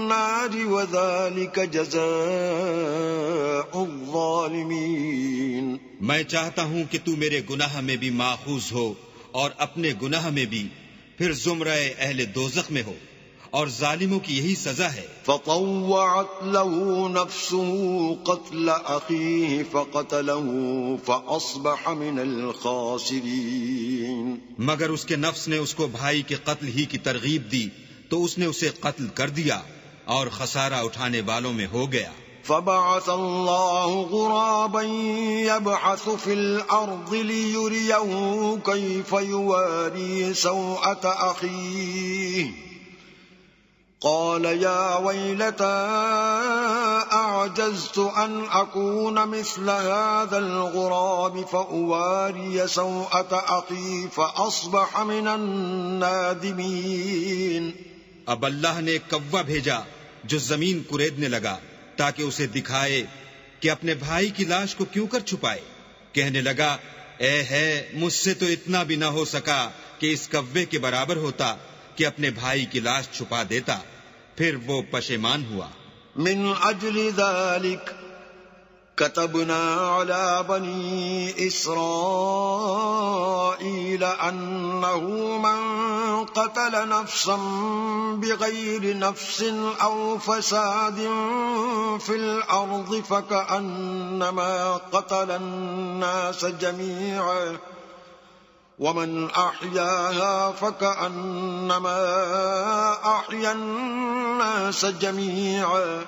النار وذلك جزاء الظالمين. میں چاہتا ہوں کہ تو میرے گناہ میں بھی ماخوذ ہو اور اپنے گناہ میں بھی، پھر زمرہ اہل دوزخ میں ہو، اور ظالموں کی یہی سزا ہے. فطوعت له نفسه قتل أخيه فقتله فأصبح من الخاسرين. مگر اس کے نفس نے اس کو بھائی کے قتل ہی کی ترغیب دی تو اس نے اسے قتل کر دیا اور خسارہ اٹھانے والوں میں ہو گیا. فبعث الله غرابا يبحث في الأرض ليريه كيف يواري سوءة أخيه قال يا ويلتى أعجزت أن أكون مثل هذا الغراب فأواري سوءة أخي فأصبح من النادمين. اب اللہ نے ایک کوا بھیجا جو زمین کریدنے لگا تاکہ اسے دکھائے کہ اپنے بھائی کی لاش کو کیوں کر چھپائے. کہنے لگا اے ہے مجھ سے تو اتنا بھی نہ ہو سکا کہ اس کوے کے برابر ہوتا کہ اپنے بھائی کی لاش چھپا دیتا. پھر وہ پشیمان ہوا. من اجل ذلك كتبنا على بني إسرائيل أنه من قتل نفسا بغير نفس أو فساد في الأرض فكأنما قتل الناس جميعا ومن أحياها فكأنما أحيا الناس جميعا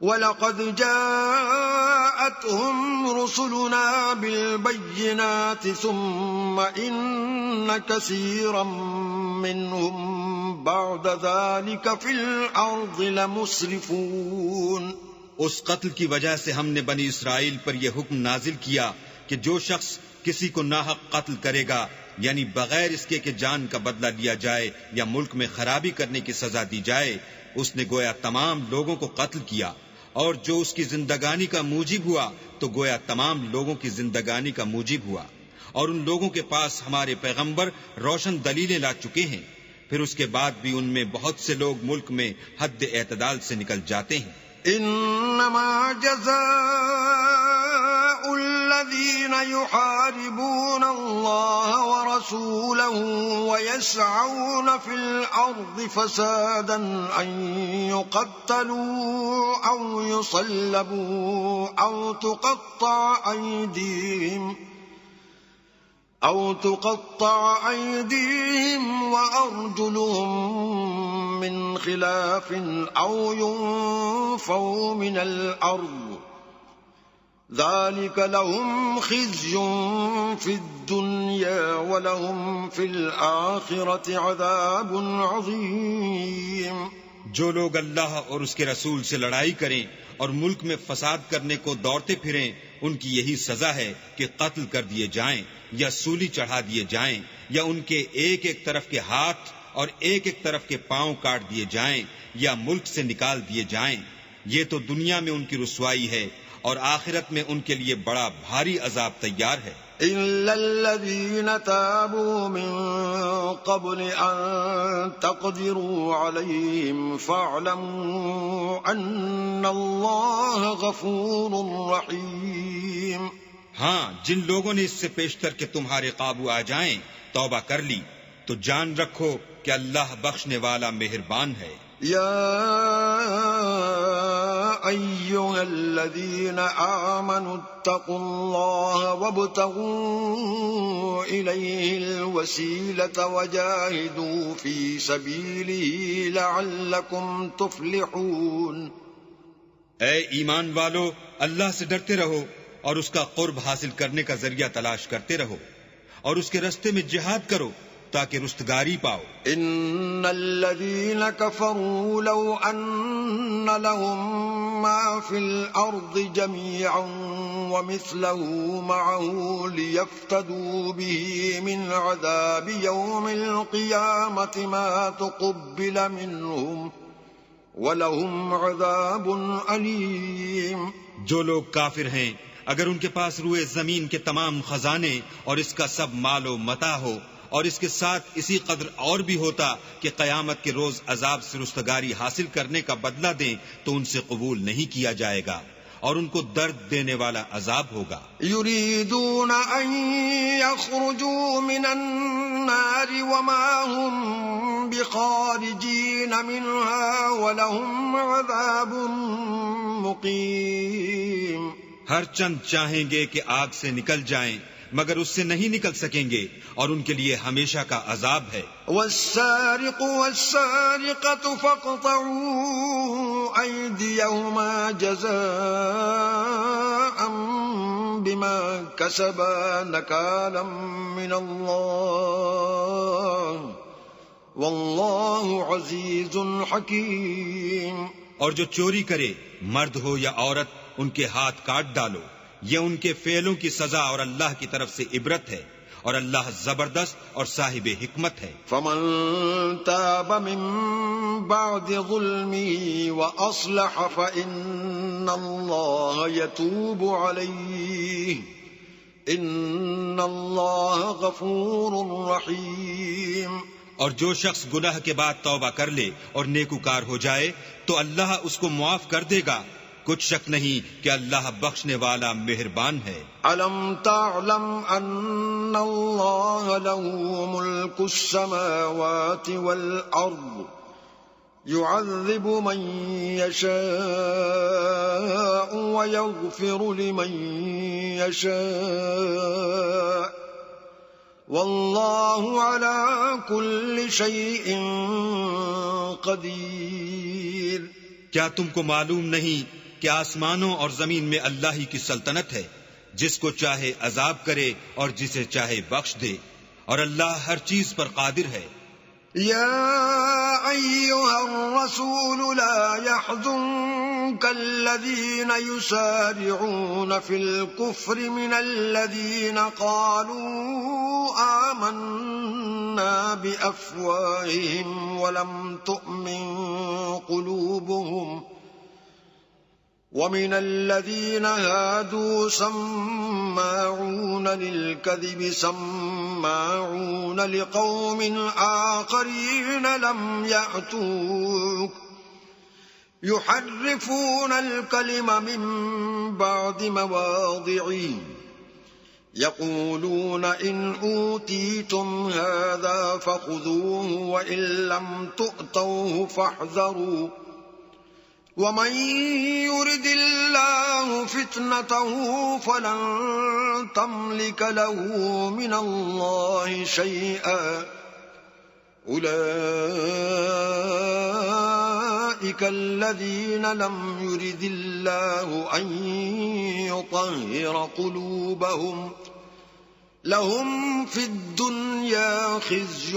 وَلَقَدْ جَاءَتْهُمْ رُسُلُنَا بِالْبَيِّنَاتِ ثُمَّ إِنَّ كَثِيرًا مِّنْهُمْ بَعْدَ ذَلِكَ فِي الْأَرْضِ لَمُسْرِفُونَ. اس قتل کی وجہ سے ہم نے بنی اسرائیل پر یہ حکم نازل کیا کہ جو شخص کسی کو ناحق قتل کرے گا، یعنی بغیر اس کے کہ جان کا بدلہ لیا جائے یا ملک میں خرابی کرنے کی سزا دی جائے، اس نے گویا تمام لوگوں کو قتل کیا. اور جو اس کی زندگانی کا موجب ہوا تو گویا تمام لوگوں کی زندگانی کا موجب ہوا. اور ان لوگوں کے پاس ہمارے پیغمبر روشن دلیلیں لا چکے ہیں، پھر اس کے بعد بھی ان میں بہت سے لوگ ملک میں حد اعتدال سے نکل جاتے ہیں. انما جزاء الذين يحاربون الله ورسوله ويسعون في الأرض فسادا أن يقتلوا أو يصلبوا أو تقطع أيديهم وأرجلهم من خلاف أو ينفوا من الأرض ذلك لهم خزي في الدنيا ولهم في الآخرة عذاب عظيم. جو لوگ اللہ اور اس کے رسول سے لڑائی کریں اور ملک میں فساد کرنے کو دوڑتے پھریں، ان کی یہی سزا ہے کہ قتل کر دیے جائیں یا سولی چڑھا دیے جائیں یا ان کے ایک ایک طرف کے ہاتھ اور ایک ایک طرف کے پاؤں کاٹ دیے جائیں یا ملک سے نکال دیے جائیں. یہ تو دنیا میں ان کی رسوائی ہے اور آخرت میں ان کے لیے بڑا بھاری عذاب تیار ہے. إِلَّا الَّذِينَ تَابُوا مِن قَبْلِ أَن تَقْدِرُوا عَلَيْهِمْ فَاعْلَمُوا أَنَّ اللَّهَ غَفُورٌ رَّحِيمٌ. ہاں، جن لوگوں نے اس سے پیشتر کہ تمہارے قابو آ جائیں توبہ کر لی تو جان رکھو کہ اللہ بخشنے والا مہربان ہے. يا أيها الذين آمنوا اتقوا الله وابتغوا إليه الوسيلة وجاهدوا في سبيله لعلكم تفلحون. اے ایمان والو، اللہ سے ڈرتے رہو اور اس کا قرب حاصل کرنے کا ذریعہ تلاش کرتے رہو اور اس کے رستے میں جہاد کرو تاکہ رستگاری پاؤ. ان الذين كفروا لو ان لهم ما في الارض جميعا ومثله معه ليفتدوا به من عذاب يوم القيامة ما تقبل منهم ولهم عذاب أليم. جو لوگ کافر ہیں اگر ان کے پاس روئے زمین کے تمام خزانے اور اس کا سب مال و متاع ہو اور اس کے ساتھ اسی قدر اور بھی ہوتا کہ قیامت کے روز عذاب سے رستگاری حاصل کرنے کا بدلہ دیں تو ان سے قبول نہیں کیا جائے گا، اور ان کو درد دینے والا عذاب ہوگا۔ يريدون أن يخرجوا من النار وما هم بخارجين منها ولهم عذاب مقيم۔ ہر چند چاہیں گے کہ آگ سے نکل جائیں مگر اس سے نہیں نکل سکیں گے، اور ان کے لیے ہمیشہ کا عذاب ہے۔ والسارق والسارقة فاقطعوا أيديهما جزاء بما كسبا نكالا من الله والله عزيز حكيم۔ اور جو چوری کرے مرد ہو یا عورت ان کے ہاتھ کاٹ ڈالو، یہ ان کے فعلوں کی سزا اور اللہ کی طرف سے عبرت ہے، اور اللہ زبردست اور صاحب حکمت ہے۔ فمن تاب من بعد ظلمه وأصلح فإن الله يتوب عليه إن الله غفور رحيم۔ اور جو شخص گناہ کے بعد توبہ کر لے اور نیکوکار ہو جائے تو اللہ اس کو معاف کر دے گا، کچھ شک نہیں کہ اللہ بخشنے والا مہربان ہے۔ أَلَمْ تَعْلَمْ أَنَّ اللَّهَ لَهُ مُلْكُ السَّمَاوَاتِ وَالْأَرْضِ يُعَذِّبُ مَن يَشَاءُ وَيَغْفِرُ لِمَن يَشَاءُ وَاللَّهُ عَلَى كُلِّ شَيْءٍ قَدِيرٌ۔ کیا تم کو معلوم نہیں کہ آسمانوں اور زمین میں اللہ ہی کی سلطنت ہے، جس کو چاہے عذاب کرے اور جسے چاہے بخش دے، اور اللہ ہر چیز پر قادر ہے۔ يا أيها الرسول لا يحزنك الذين يسارعون في الكفر من الذين قالوا آمنا بأفواههم ولم تؤمن قلوبهم ومن الذين هادوا سماعون للكذب سماعون لقوم آخرين لم يأتوك يحرفون الكلم من بعد مواضعه يقولون إن أوتيتم هذا فخذوه وإن لم تؤتوه فاحذروا ومن يرد الله فتنته فلن تملك له من الله شيئا أولئك الذين لم يرد الله أن يطهر قلوبهم لهم في الدنيا خزي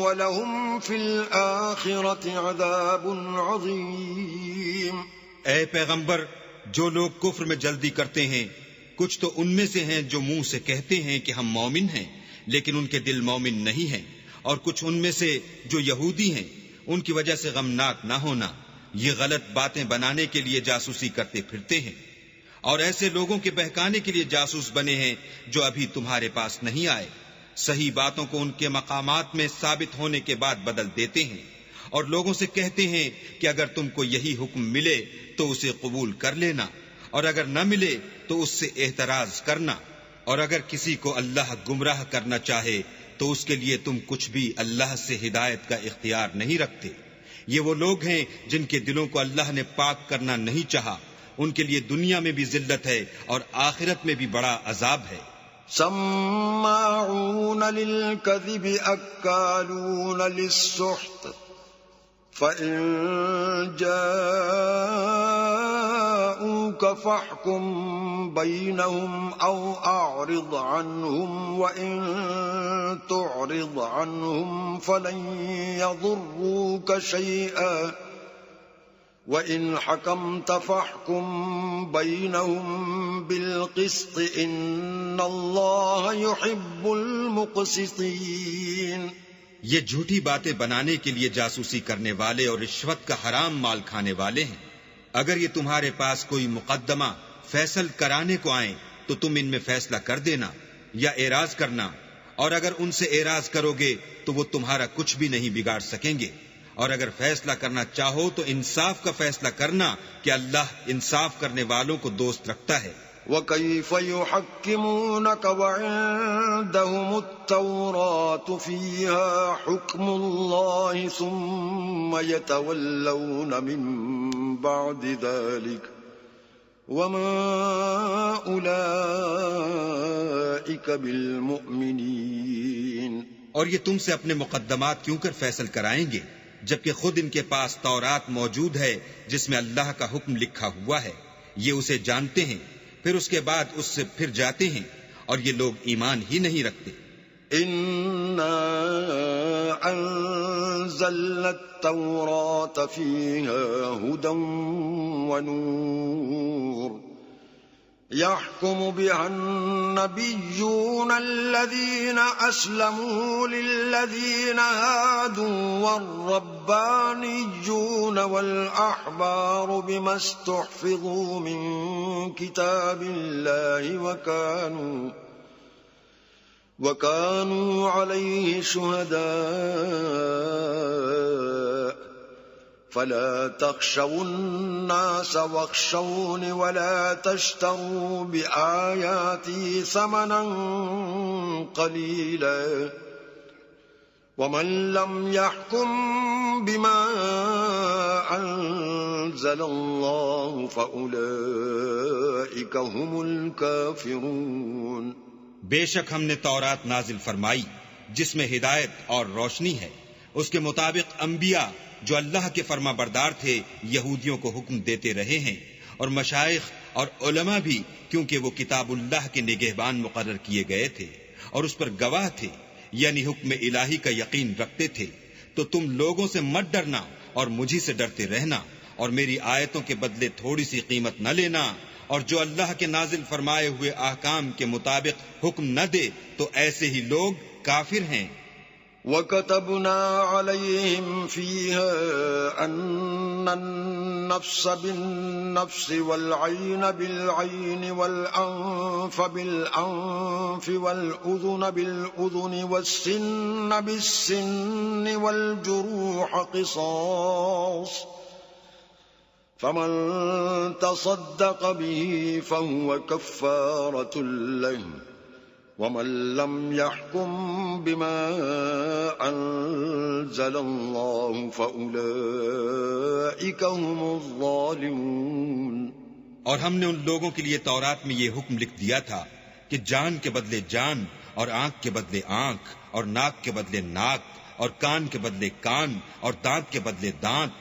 ولهم في الآخرة عذاب عظيم۔ اے پیغمبر، جو لوگ کفر میں جلدی کرتے ہیں کچھ تو ان میں سے ہیں جو منہ سے کہتے ہیں کہ ہم مومن ہیں لیکن ان کے دل مومن نہیں ہیں، اور کچھ ان میں سے جو یہودی ہیں، ان کی وجہ سے غمناک نہ ہونا، یہ غلط باتیں بنانے کے لیے جاسوسی کرتے پھرتے ہیں، اور ایسے لوگوں کے بہکانے کے لیے جاسوس بنے ہیں جو ابھی تمہارے پاس نہیں آئے، صحیح باتوں کو ان کے مقامات میں ثابت ہونے کے بعد بدل دیتے ہیں، اور لوگوں سے کہتے ہیں کہ اگر تم کو یہی حکم ملے تو اسے قبول کر لینا، اور اگر نہ ملے تو اس سے اعتراض کرنا، اور اگر کسی کو اللہ گمراہ کرنا چاہے تو اس کے لیے تم کچھ بھی اللہ سے ہدایت کا اختیار نہیں رکھتے۔ یہ وہ لوگ ہیں جن کے دلوں کو اللہ نے پاک کرنا نہیں چاہا، ان کے لیے دنیا میں بھی ذلت ہے اور آخرت میں بھی بڑا عذاب ہے۔ سماعون للكذب أكالون للسحت فإن جاءوك فاحكم بينهم أو أعرض عنهم وإن تعرض عنهم فلن يضروك شيئا وَإِنْ حَكَمْتَ فَاحْكُمْ بَيْنَهُمْ بِالْقِسْطِ إِنَّ اللَّهَ يُحِبُّ الْمُقْسِطِينَ۔ یہ جھوٹی باتیں بنانے کے لیے جاسوسی کرنے والے اور رشوت کا حرام مال کھانے والے ہیں۔ اگر یہ تمہارے پاس کوئی مقدمہ فیصل کرانے کو آئیں تو تم ان میں فیصلہ کر دینا یا اعراض کرنا، اور اگر ان سے اعراض کرو گے تو وہ تمہارا کچھ بھی نہیں بگاڑ سکیں گے، اور اگر فیصلہ کرنا چاہو تو انصاف کا فیصلہ کرنا کہ اللہ انصاف کرنے والوں کو دوست رکھتا ہے۔ وَكَيْفَ يُحَكِّمُونَكَ وَعِندَهُمُ التَّوْرَاةُ فِيهَا حُكْمُ اللَّهِ ثُمَّ يَتَوَلَّوْنَ مِن بَعْدِ ذَلِكَ وَمَا أُولَئِكَ بِالْمُؤْمِنِينَ۔ اور یہ تم سے اپنے مقدمات کیوں کر فیصل کرائیں گے جبکہ خود ان کے پاس تورات موجود ہے جس میں اللہ کا حکم لکھا ہوا ہے، یہ اسے جانتے ہیں، پھر اس کے بعد اس سے پھر جاتے ہیں، اور یہ لوگ ایمان ہی نہیں رکھتے۔ إِنَّا أَنزَلْنَا التَّوْرَاةَ فِيهَا هُدًى وَنُورٌ يَحْكُمُ بِهَا النَّبِيُّونَ الَّذِينَ أَسْلَمُوا لِلَّذِينَ هَادُوا وَالرَّبَّانِيُّونَ وَالْأَحْبَارُ بِمَا اسْتُحْفِظُوا مِن كِتَابِ اللَّهِ وَكَانُوا عَلَيْهِ شُهَدَاءَ فَلَا تَخْشَوُا النَّاسَ وَاخْشَوْنِ وَلَا تَشْتَرُوا بِآيَاتِي ثَمَنًا قَلِيلًا وَمَن لَّمْ يَحْكُم بِمَا أَنزَلَ اللَّهُ فَأُولَئِكَ هُمُ الْكَافِرُونَ۔ بے شک ہم نے تورات نازل فرمائی جس میں ہدایت اور روشنی ہے، اس کے مطابق انبیاء جو اللہ کے فرما بردار تھے یہودیوں کو حکم دیتے رہے ہیں، اور مشائخ اور علماء بھی، کیونکہ وہ کتاب اللہ کے نگہبان مقرر کیے گئے تھے اور اس پر گواہ تھے، یعنی حکم الہی کا یقین رکھتے تھے۔ تو تم لوگوں سے مت ڈرنا اور مجھی سے ڈرتے رہنا، اور میری آیتوں کے بدلے تھوڑی سی قیمت نہ لینا، اور جو اللہ کے نازل فرمائے ہوئے احکام کے مطابق حکم نہ دے تو ایسے ہی لوگ کافر ہیں۔ وَكَتَبْنَا عَلَيْهِمْ فِيهَا أَنَّ النَّفْسَ بِالنَّفْسِ وَالْعَيْنَ بِالْعَيْنِ وَالْأَنفَ بِالْأَنفِ وَالْأُذُنَ بِالْأُذُنِ وَالسِّنَّ بِالسِّنِّ وَالْجُرُوحَ قِصَاصٌ فَمَن تَصَدَّقَ بِهِ فَهُوَ كَفَّارَةٌ لَّهُ وَمَن لَّمْ يَحْكُم بِمَا أَنزَلَ اللَّهُ فَأُولَئِكَ هُمُ الظَّالِمُونَ۔ اور ہم نے ان لوگوں کے لیے تورات میں یہ حکم لکھ دیا تھا کہ جان کے بدلے جان، اور آنکھ کے بدلے آنکھ، اور ناک کے بدلے ناک، اور کان کے بدلے کان، اور دانت کے بدلے دانت،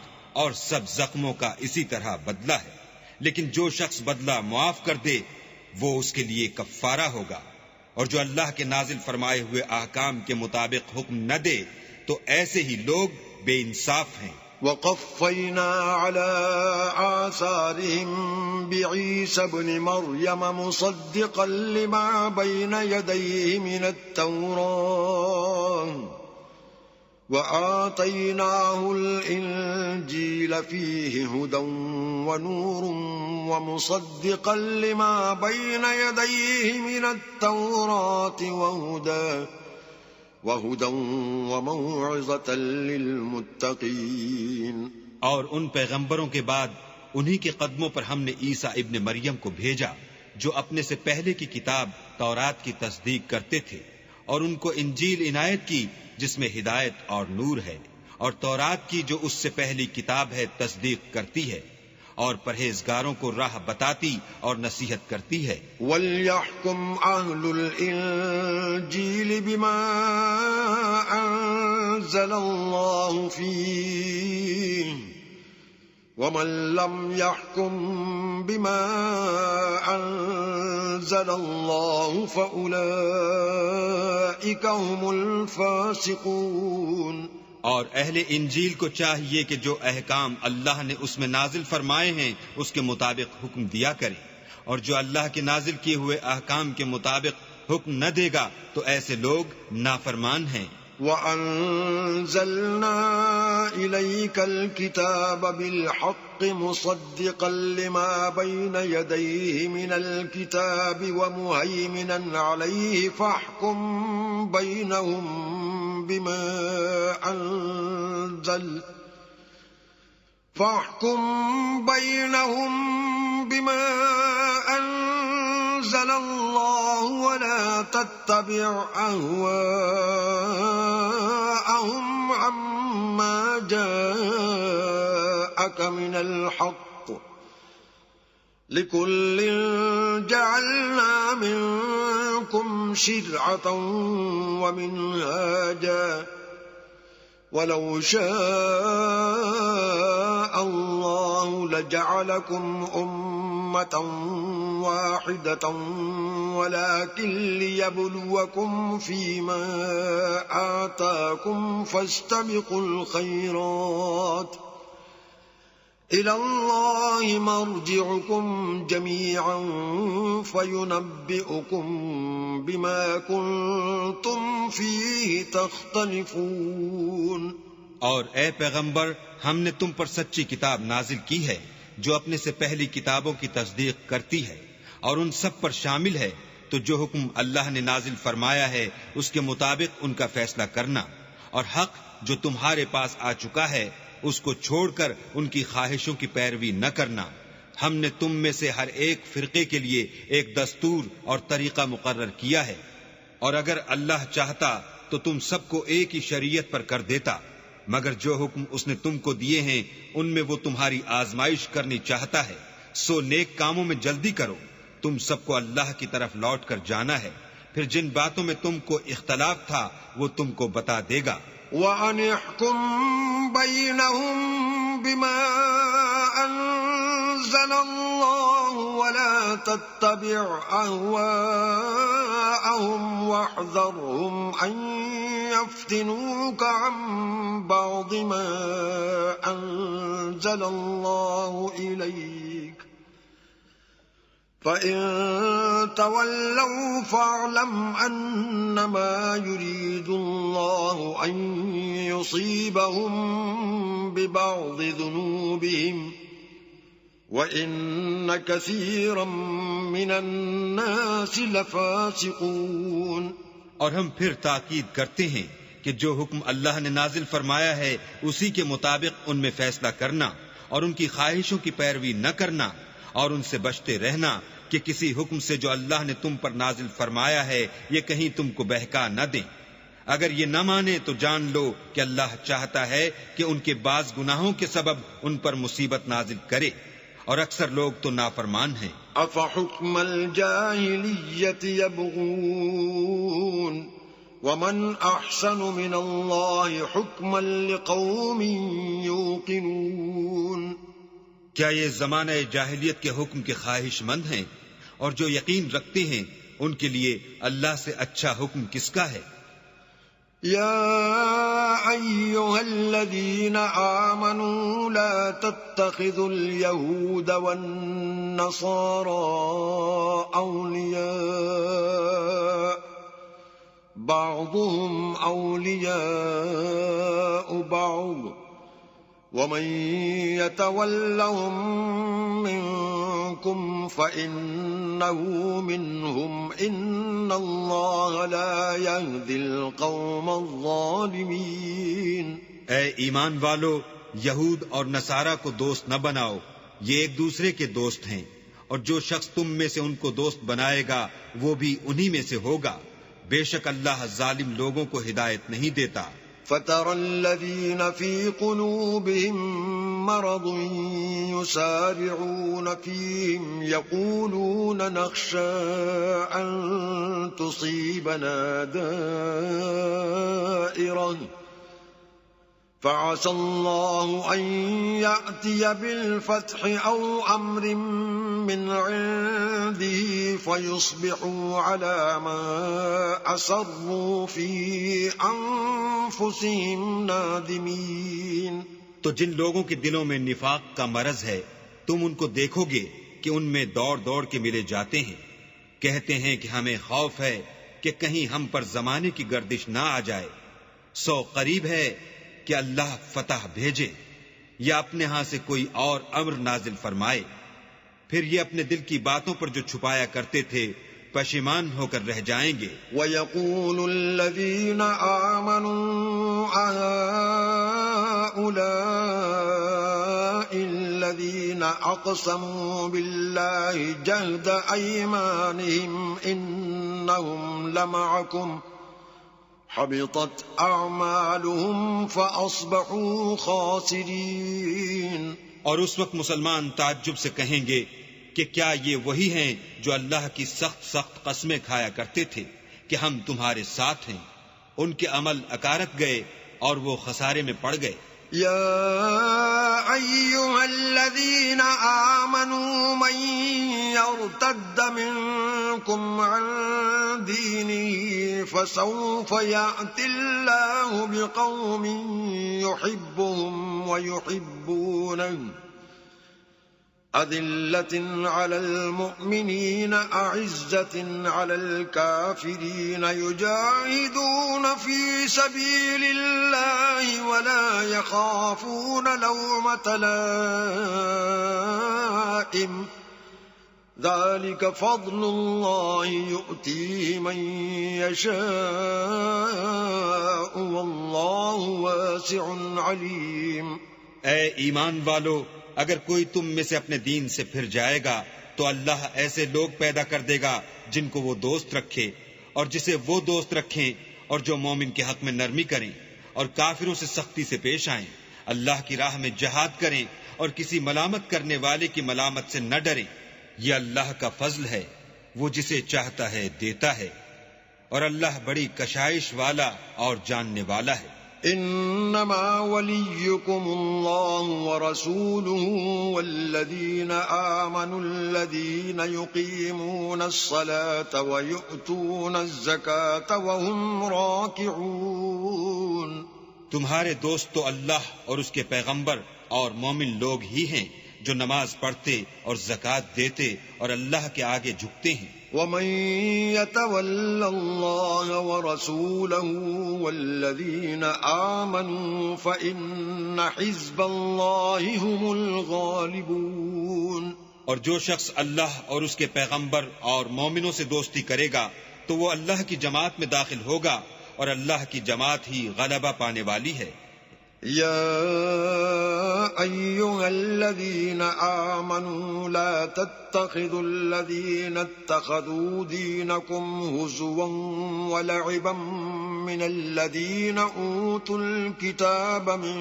اور سب زخموں کا اسی طرح بدلہ ہے، لیکن جو شخص بدلہ معاف کر دے وہ اس کے لیے کفارہ ہوگا، اور جو اللہ کے نازل فرمائے ہوئے احکام کے مطابق حکم نہ دے تو ایسے ہی لوگ بے انصاف ہیں۔ وَقَفَّيْنَا عَلَى آثَارِهِم بِعِيسَى ابْنِ مَرْيَمَ مُصَدِّقًا لِّمَا بَيْنَ يَدَيْهِ مِنَ التَّوْرَاةِ وَآتَيْنَاهُ الْإِنجِيلَ فِيهِ هُدًى وَنُورٌ وَمُصَدِّقًا لِّمَا بَيْنَ يَدَيْهِ مِنَ التَّوْرَاةِ وَهُدًى وَمَوْعِظَةً لِّلْمُتَّقِينَ۔ اور ان پیغمبروں کے بعد انہی کے قدموں پر ہم نے عیسیٰ ابن مریم کو بھیجا جو اپنے سے پہلے کی کتاب تورات کی تصدیق کرتے تھے، اور ان کو انجیل عنایت کی جس میں ہدایت اور نور ہے، اور تورات کی جو اس سے پہلی کتاب ہے تصدیق کرتی ہے، اور پرہیزگاروں کو راہ بتاتی اور نصیحت کرتی ہے۔ وَلْيَحْكُمْ أَهْلُ الْإِنجِيلِ بِمَا أَنزَلَ اللَّهُ فِيهِ وَمَن لَّمْ يَحْكُم بِمَا أَنزَلَ اللَّهُ فَأُولَئِكَ هُمُ الْفَاسِقُونَ۔ اور اہل انجیل کو چاہیے کہ جو احکام اللہ نے اس میں نازل فرمائے ہیں اس کے مطابق حکم دیا کرے، اور جو اللہ کے نازل کیے ہوئے احکام کے مطابق حکم نہ دے گا تو ایسے لوگ نافرمان ہیں۔ وَأَنزَلْنَا إِلَيْكَ الْكِتَابَ بِالْحَقِّ مُصَدِّقًا لِمَا بَيْنَ يَدَيْهِ مِنَ الْكِتَابِ وَمُهَيْمِنًا عَلَيْهِ فَاحْكُم بَيْنَهُم بِمَا أَنزَلَ اللَّهُ وَلَا تَتَّبِعْ أَهْوَاءَهُمْ عَمَّا جَاءَكَ مِنَ الْحَقِّ ۚ لِكُلٍّ جَعَلْنَا مِنكُمْ شِرْعَةً وَمِنْهَاجًا ۚ وَلَوْ شَاءَ اللَّهُ لَجَعَلَكُمْ أُمَّةً وَاحِدَةً وَلَكِنْ لِيَبْلُوَكُمْ فِيمَا آتَاكُمْ فَاسْتَبِقُوا الْخَيْرَاتِ ۚ إِلَى اللَّهِ مَرْجِعُكُمْ جَمِيعًا فَيُنَبِّئُكُم بِمَا كُنتُمْ فِيهِ تَخْتَلِفُونَ۔ اور اے پیغمبر، ہم نے تم پر سچی کتاب نازل کی ہے جو اپنے سے پہلی کتابوں کی تصدیق کرتی ہے اور ان سب پر شامل ہے، تو جو حکم اللہ نے نازل فرمایا ہے اس کے مطابق ان کا فیصلہ کرنا، اور حق جو تمہارے پاس آ چکا ہے اس کو چھوڑ کر ان کی خواہشوں کی پیروی نہ کرنا۔ ہم نے تم میں سے ہر ایک فرقے کے لیے ایک دستور اور طریقہ مقرر کیا ہے، اور اگر اللہ چاہتا تو تم سب کو ایک ہی شریعت پر کر دیتا، مگر جو حکم اس نے تم کو دیے ہیں ان میں وہ تمہاری آزمائش کرنی چاہتا ہے، سو نیک کاموں میں جلدی کرو، تم سب کو اللہ کی طرف لوٹ کر جانا ہے، پھر جن باتوں میں تم کو اختلاف تھا وہ تم کو بتا دے گا۔ وَأَنِ احْكُم بَيْنَهُم بِمَا أَنزَلَ اللَّهُ وَلَا تَتَّبِعْ أَهْوَاءَهُمْ وَاحْذَرْهُمْ أَن يَفْتِنُوكَ عَن بَعْضِ مَا أَنزَلَ اللَّهُ إِلَيْكَ ۖ فَإِن تَوَلَّوْا فَاعْلَمْ أَنَّمَا يُرِيدُ اللَّهُ أَن يُصِيبَهُم بِبَعْضِ ذُنُوبِهِمْ وَإِنَّ كَثِيرًا مِّنَ النَّاسِ لَفَاسِقُونَ۔ اور ہم پھر تاکید کرتے ہیں کہ جو حکم اللہ نے نازل فرمایا ہے اسی کے مطابق ان میں فیصلہ کرنا اور ان کی خواہشوں کی پیروی نہ کرنا، اور ان سے بچتے رہنا کہ کسی حکم سے جو اللہ نے تم پر نازل فرمایا ہے یہ کہیں تم کو بہکا نہ دیں۔ اگر یہ نہ مانے تو جان لو کہ اللہ چاہتا ہے کہ ان کے بعض گناہوں کے سبب ان پر مصیبت نازل کرے، اور اکثر لوگ تو نافرمان ہیں۔ أَفَحُكْمَ الْجَاهِلِيَّةِ يَبْغُونَ وَمَنْ أَحْسَنُ مِنَ اللَّهِ حُكْمًا لِقَوْمٍ يُوقِنُونَ۔ کیا یہ زمانہ جاہلیت کے حکم کے خواہش مند ہیں؟ اور جو یقین رکھتے ہیں ان کے لیے اللہ سے اچھا حکم کس کا ہے؟ يا أيها الذين آمنوا لا تتخذوا اليهود والنصارى أولياء بعضهم أولياء بعض ومن يتولهم منكم فإنه منهم إن الله لا يهدي القوم الظالمين۔ اے ایمان والو، یہود اور نصارہ کو دوست نہ بناؤ، یہ ایک دوسرے کے دوست ہیں، اور جو شخص تم میں سے ان کو دوست بنائے گا وہ بھی انہی میں سے ہوگا، بے شک اللہ ظالم لوگوں کو ہدایت نہیں دیتا۔ فَتَرَى الَّذِينَ فِي قُلُوبِهِم مَّرَضٌ يُسَارِعُونَ فِيهِمْ يَقُولُونَ نَخْشَىٰ أَن تُصِيبَنَا دَائِرَةٌ فَعَسَى اللَّهُ أَن يَأْتِيَ بِالْفَتْحِ أَوْ أَمْرٍ مِّنْ عِندِهِ فَيُصْبِحُوا عَلَىٰ مَا أَسَرُّوا فِي أَنفُسِهِمْ نَادِمِينَ۔ تو جن لوگوں کے دلوں میں نفاق کا مرض ہے تم ان کو دیکھو گے کہ ان میں دوڑ دوڑ کے ملے جاتے ہیں، کہتے ہیں کہ ہمیں خوف ہے کہ کہیں ہم پر زمانے کی گردش نہ آ جائے، سو قریب ہے کہ اللہ فتح بھیجے یا اپنے ہاں سے کوئی اور امر نازل فرمائے، پھر یہ اپنے دل کی باتوں پر جو چھپایا کرتے تھے پشیمان ہو کر رہ جائیں گے۔ وَيَقُولُ الَّذِينَ آمَنُوا أَهَٰؤُلَاءِ الَّذِينَ أَقْسَمُوا بِاللَّهِ جَهْدَ أَيْمَانِهِمْ إِنَّهُمْ لَمَعَكُمْ حَبِطَتْ أَعْمَالُهُمْ فَأَصْبَحُوا خَاسِرِينَ۔ اور اس وقت مسلمان تعجب سے کہیں گے کہ کیا یہ وہی ہیں جو اللہ کی سخت قسمیں کھایا کرتے تھے کہ ہم تمہارے ساتھ ہیں؟ ان کے عمل اکارت گئے اور وہ خسارے میں پڑ گئے۔ یا ایھا الذین آمنوا من یرتد منکم عن دینہ فسوف یأتی اللہ بقوم یحبهم ویحبونہ أذلة على المؤمنين أعزة على الكافرين يجاهدون في سبيل الله ولا يخافون لومة لائم ذلك فضل الله يؤتيه من يشاء والله واسع عليم۔ اے ایمان والو، اگر کوئی تم میں سے اپنے دین سے پھر جائے گا تو اللہ ایسے لوگ پیدا کر دے گا جن کو وہ دوست رکھے اور جسے وہ دوست رکھیں، اور جو مومن کے حق میں نرمی کریں اور کافروں سے سختی سے پیش آئیں، اللہ کی راہ میں جہاد کریں اور کسی ملامت کرنے والے کی ملامت سے نہ ڈریں۔ یہ اللہ کا فضل ہے، وہ جسے چاہتا ہے دیتا ہے، اور اللہ بڑی کشائش والا اور جاننے والا ہے۔ انما وليكم الله ورسوله والذين آمنوا الذين يقيمون الصلاة ويؤتون الزكاة وهم راكعون۔ تمہارے دوست تو اللہ اور اس کے پیغمبر اور مومن لوگ ہی ہیں جو نماز پڑھتے اور زکوٰۃ دیتے اور اللہ کے آگے جھکتے ہیں۔ ومن يتول الله ورسوله والذين آمنوا فإن حزب الله هم الغالبون۔ اور جو شخص اللہ اور اس کے پیغمبر اور مومنوں سے دوستی کرے گا تو وہ اللہ کی جماعت میں داخل ہوگا، اور اللہ کی جماعت ہی غلبہ پانے والی ہے۔ يا أيها الذين آمنوا لا تتخذوا الذين اتخذوا دينكم هزوا ولعبا من الذين أوتوا الكتاب من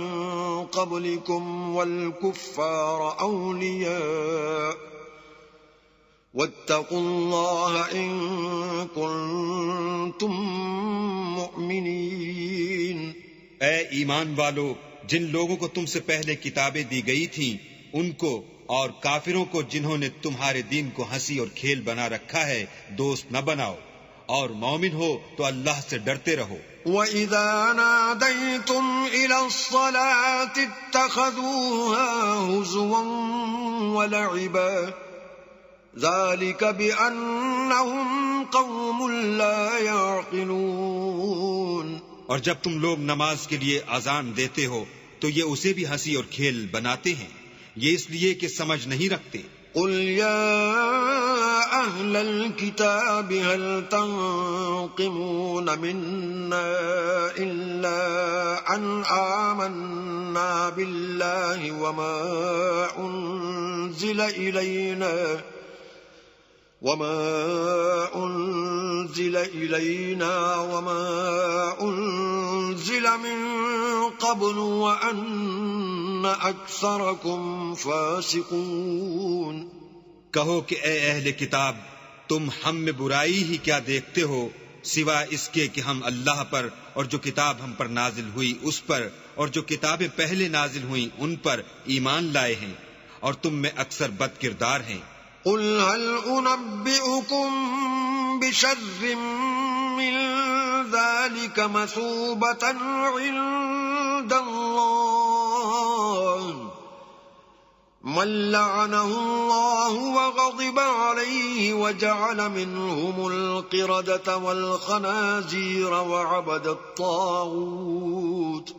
قبلكم والكفار أولياء واتقوا الله إن كنتم مؤمنين۔ اے ایمان والو، جن لوگوں کو تم سے پہلے کتابیں دی گئی تھیں ان کو اور کافروں کو جنہوں نے تمہارے دین کو ہنسی اور کھیل بنا رکھا ہے دوست نہ بناؤ، اور مومن ہو تو اللہ سے ڈرتے رہو۔ وَإِذَا نَادَيْتُمْ إِلَى الصَّلَاةِ اتَّخَذُوهَا هُزُوًا وَلَعِبًا ذَلِكَ بِأَنَّهُمْ قَوْمٌ لَا يَعْقِلُونَ۔ اور جب تم لوگ نماز کے لیے اذان دیتے ہو تو یہ اسے بھی ہنسی اور کھیل بناتے ہیں، یہ اس لیے کہ سمجھ نہیں رکھتے۔ قل يا أهل الكتاب هل تنقمون منا إلا أن آمنا بالله وما أنزل إلينا وما أنزل من قبل وأن أكثركم فاسقون۔ کہو کہ اے اہل کتاب، تم ہم میں برائی ہی کیا دیکھتے ہو سوائے اس کے کہ ہم اللہ پر اور جو کتاب ہم پر نازل ہوئی اس پر اور جو کتابیں پہلے نازل ہوئیں ان پر ایمان لائے ہیں، اور تم میں اکثر بد کردار ہیں۔ قل هل أنبئكم بشر من ذلك مثوبة عند الله من لعنه الله وغضب عليه وجعل منهم القردة والخنازير وعبد الطاغوت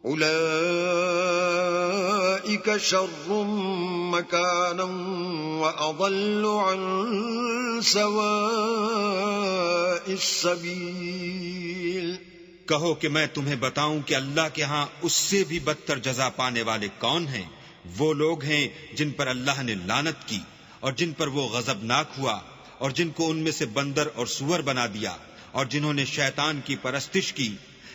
أولئك شر مكانا وأضل عن سواء السبيل. کہو کہ میں تمہیں بتاؤں کہ اللہ کے ہاں اس سے بھی بدتر جزا پانے والے کون ہیں؟ وہ لوگ ہیں جن پر اللہ نے لعنت کی اور جن پر وہ غضبناک ہوا اور جن کو ان میں سے بندر اور سور بنا دیا اور جنہوں نے شیطان کی پرستش کی.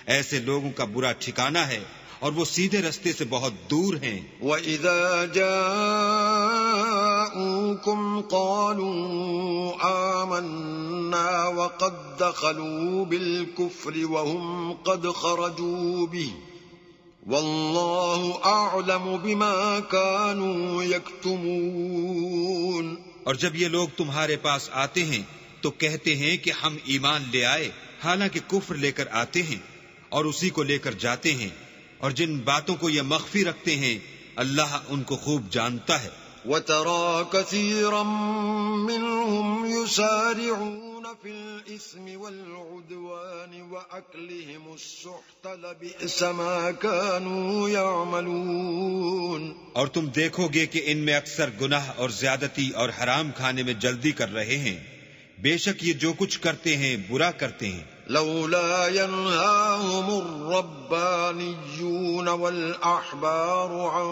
ایسے لوگوں کا برا ٹھکانہ ہے اور وہ سیدھے رستے سے بہت دور ہیں. وَإِذَا جَاءُوكُمْ قَالُوا آمَنَّا وَقَدْ دَخَلُوا بِالْكُفْرِ وَهُمْ قَدْ خَرَجُوا بِهِ وَاللَّهُ أَعْلَمُ بِمَا كَانُوا يَكْتُمُونَ. اور جب یہ لوگ تمہارے پاس آتے ہیں تو کہتے ہیں کہ ہم ایمان لے آئے، حالانکہ کفر لے کر آتے ہیں اور اسی کو لے کر جاتے ہیں، اور جن باتوں کو یہ مخفی رکھتے ہیں اللہ ان کو خوب جانتا ہے. وَتَرَى كَثِيرًا مِّنْهُمْ يُسَارِعُونَ فِي الْإِثْمِ وَالْعُدْوَانِ وَأَكْلِهِمُ السُّحْتَ لَبِئْسَ مَا كَانُوا يَعْمَلُونَ. اور تم دیکھو گے کہ ان میں اکثر گناہ اور زیادتی اور حرام کھانے میں جلدی کر رہے ہیں. بے شک یہ جو کچھ کرتے ہیں برا کرتے ہیں. لولا ينهاهم الربانيون والأحبار عن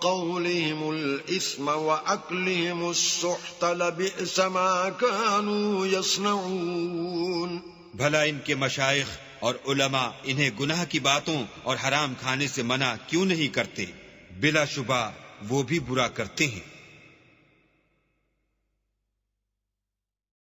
قولهم الإثم وأكلهم السحت لبئس ما كانوا يصنعون. بھلا ان کے مشائخ اور علماء انہیں گناہ کی باتوں اور حرام کھانے سے منع کیوں نہیں کرتے؟ بلا شبہ وہ بھی برا کرتے ہیں.